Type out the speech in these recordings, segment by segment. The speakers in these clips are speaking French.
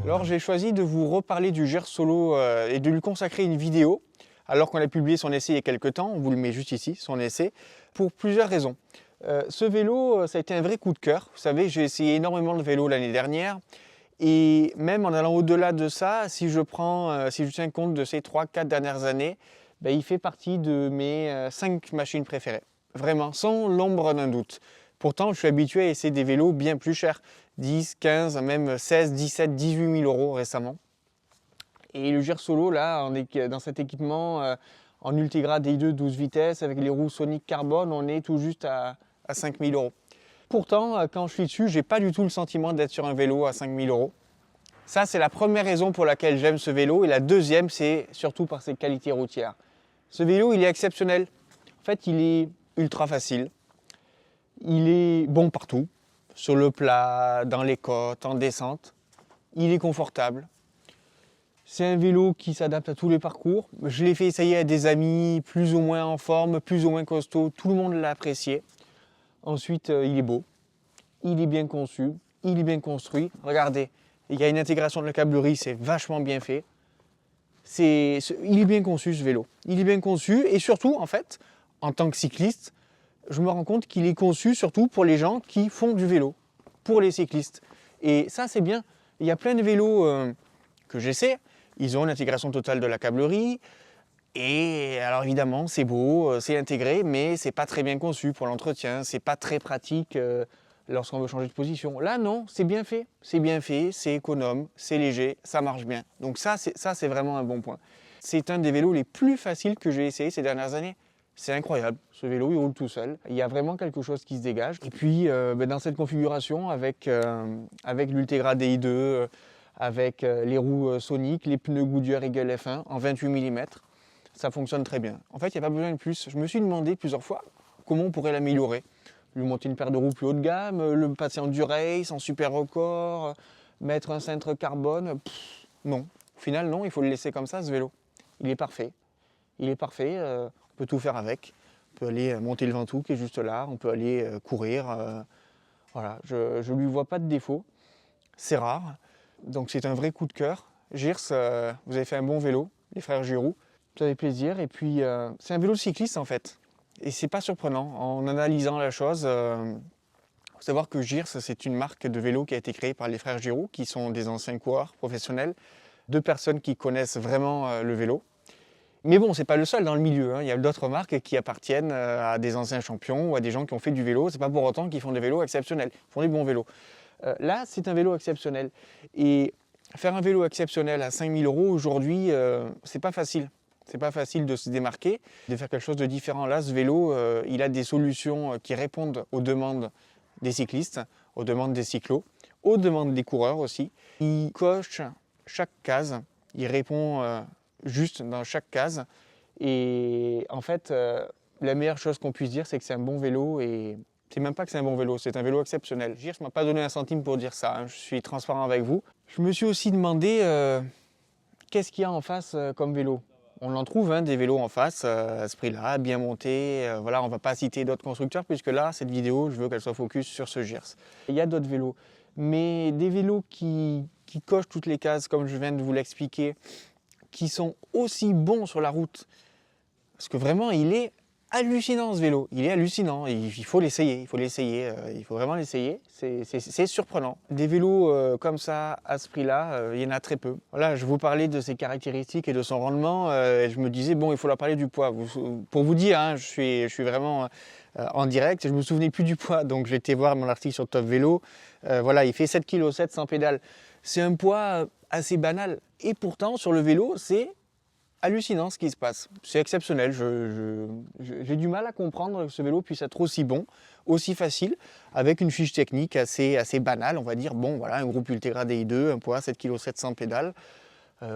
Alors j'ai choisi de vous reparler du Gers Solo et de lui consacrer une vidéo, alors qu'on a publié son essai il y a quelques temps, on vous le met juste ici, son essai, pour plusieurs raisons. Ce vélo, ça a été un vrai coup de cœur. Vous savez, j'ai essayé énormément de vélos l'année dernière, et même en allant au-delà de ça, si je tiens compte de ces 3-4 dernières années, ben, il fait partie de mes 5 machines préférées. Vraiment, sans l'ombre d'un doute. Pourtant, je suis habitué à essayer des vélos bien plus chers. 10, 15, même 16, 17, 18 000 euros récemment. Et le Gers Solo, là, on est dans cet équipement en Ultegra Di2 12 vitesses avec les roues Sonic Carbone, on est tout juste à 5 000 euros. Pourtant, quand je suis dessus, j'ai pas du tout le sentiment d'être sur un vélo à 5 000 euros. Ça, c'est la première raison pour laquelle j'aime ce vélo. Et la deuxième, c'est surtout par ses qualités routières. Ce vélo, il est exceptionnel. En fait, il est ultra facile. Il est bon partout. Sur le plat, dans les côtes, en descente. Il est confortable. C'est un vélo qui s'adapte à tous les parcours. Je l'ai fait essayer à des amis plus ou moins en forme, plus ou moins costaud. Tout le monde l'a apprécié. Ensuite, il est beau. Il est bien conçu. Il est bien construit. Regardez, il y a une intégration de la câblerie, c'est vachement bien fait. Il est bien conçu ce vélo. Il est bien conçu et surtout, en fait, en tant que cycliste, je me rends compte qu'il est conçu surtout pour les gens qui font du vélo, pour les cyclistes. Et ça, c'est bien. Il y a plein de vélos que j'essaie. Ils ont l'intégration totale de la câblerie. Et alors évidemment, c'est beau, c'est intégré, mais c'est pas très bien conçu pour l'entretien. C'est pas très pratique lorsqu'on veut changer de position. Là, non, c'est bien fait. C'est bien fait, c'est économe, c'est léger, ça marche bien. Donc ça, c'est vraiment un bon point. C'est un des vélos les plus faciles que j'ai essayé ces dernières années. C'est incroyable, ce vélo il roule tout seul, il y a vraiment quelque chose qui se dégage. Et puis dans cette configuration avec l'Ultegra Di2, avec les roues Sonic, les pneus Goodyear Eagle F1 en 28 mm, ça fonctionne très bien. En fait, il n'y a pas besoin de plus. Je me suis demandé plusieurs fois comment on pourrait l'améliorer. Lui monter une paire de roues plus haut de gamme, le passer en Durace, en super record, mettre un cintre carbone. Non, au final non, il faut le laisser comme ça ce vélo. Il est parfait. Il est parfait. On peut tout faire avec. On peut aller monter le Ventoux qui est juste là. On peut aller courir. Voilà, je ne lui vois pas de défaut. C'est rare. Donc c'est un vrai coup de cœur. Gers, vous avez fait un bon vélo, les frères Giroux. Ça fait plaisir. Et puis c'est un vélo cycliste en fait. Et c'est pas surprenant. En analysant la chose, il faut savoir que Gers, c'est une marque de vélo qui a été créée par les frères Giroux, qui sont des anciens coureurs professionnels. 2 personnes qui connaissent vraiment le vélo. Mais bon, c'est pas le seul dans le milieu, hein. Il y a d'autres marques qui appartiennent à des anciens champions ou à des gens qui ont fait du vélo. C'est pas pour autant qu'ils font des vélos exceptionnels. Ils font des bons vélos. Là, c'est un vélo exceptionnel. Et faire un vélo exceptionnel à 5 000 euros aujourd'hui, c'est pas facile. C'est pas facile de se démarquer, de faire quelque chose de différent. Là, ce vélo, il a des solutions qui répondent aux demandes des cyclistes, aux demandes des cyclos, aux demandes des coureurs aussi. Il coche chaque case, il répond juste dans chaque case. Et en fait, la meilleure chose qu'on puisse dire, c'est que c'est un bon vélo. Et c'est même pas que c'est un bon vélo, c'est un vélo exceptionnel. Gers ne m'a pas donné un centime pour dire ça, hein. Je suis transparent avec vous. Je me suis aussi demandé qu'est-ce qu'il y a en face comme vélo. On en trouve des vélos en face à ce prix-là, bien montés. Voilà, on ne va pas citer d'autres constructeurs puisque là, cette vidéo, je veux qu'elle soit focus sur ce Gers. Il y a d'autres vélos, mais des vélos qui cochent toutes les cases, comme je viens de vous l'expliquer, qui sont aussi bons sur la route. Parce que vraiment, il est hallucinant ce vélo. Il est hallucinant. Il faut l'essayer. Il faut vraiment l'essayer. C'est surprenant. Des vélos comme ça, à ce prix-là, il y en a très peu. Voilà, je vous parlais de ses caractéristiques et de son rendement. Et je me disais, bon, il faut leur parler du poids. Pour vous dire, hein, je suis vraiment en direct. Je me souvenais plus du poids. Donc, j'ai été voir mon article sur Top Vélo. Voilà, il fait 7,7 kg sans pédale. C'est un poids assez banal. Et pourtant, sur le vélo, c'est hallucinant ce qui se passe. C'est exceptionnel. J'ai du mal à comprendre que ce vélo puisse être aussi bon, aussi facile, avec une fiche technique assez banale, on va dire. Bon, voilà, un groupe Ultegra Di2, un poids 7,7 kg sans pédale.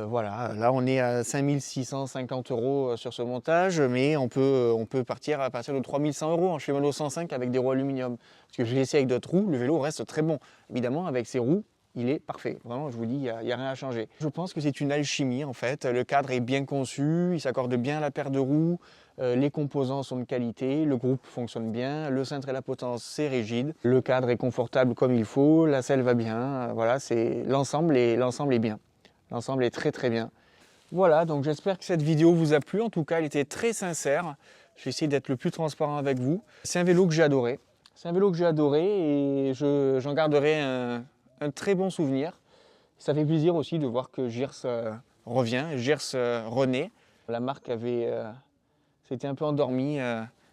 Voilà, là on est à 5 650 € sur ce montage, mais on peut partir à partir de 3 100 € en Shimano 105 avec des roues aluminium. Parce que je l'ai essayé avec d'autres roues, le vélo reste très bon. Évidemment, avec ces roues, il est parfait. Vraiment, je vous dis, il n'y a rien à changer. Je pense que c'est une alchimie en fait. Le cadre est bien conçu, il s'accorde bien à la paire de roues, les composants sont de qualité, le groupe fonctionne bien, le cintre et la potence c'est rigide, le cadre est confortable comme il faut, la selle va bien, voilà, l'ensemble est bien. L'ensemble est très bien. Voilà, donc j'espère que cette vidéo vous a plu. En tout cas, elle était très sincère. J'ai essayé d'être le plus transparent avec vous. C'est un vélo que j'ai adoré. C'est un vélo que j'ai adoré et j'en garderai un très bon souvenir. Ça fait plaisir aussi de voir que Gyrs revient, Gyrs renaît. La marque s'était un peu endormie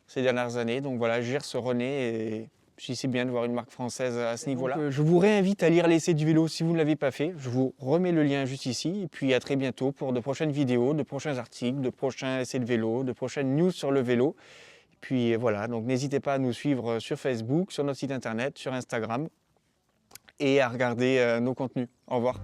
ces dernières années. Donc voilà, Gyrs renaît et c'est bien de voir une marque française à ce niveau-là. Je vous réinvite à lire l'essai du vélo si vous ne l'avez pas fait. Je vous remets le lien juste ici. Et puis à très bientôt pour de prochaines vidéos, de prochains articles, de prochains essais de vélo, de prochaines news sur le vélo. Et puis voilà, donc n'hésitez pas à nous suivre sur Facebook, sur notre site internet, sur Instagram et à regarder nos contenus. Au revoir.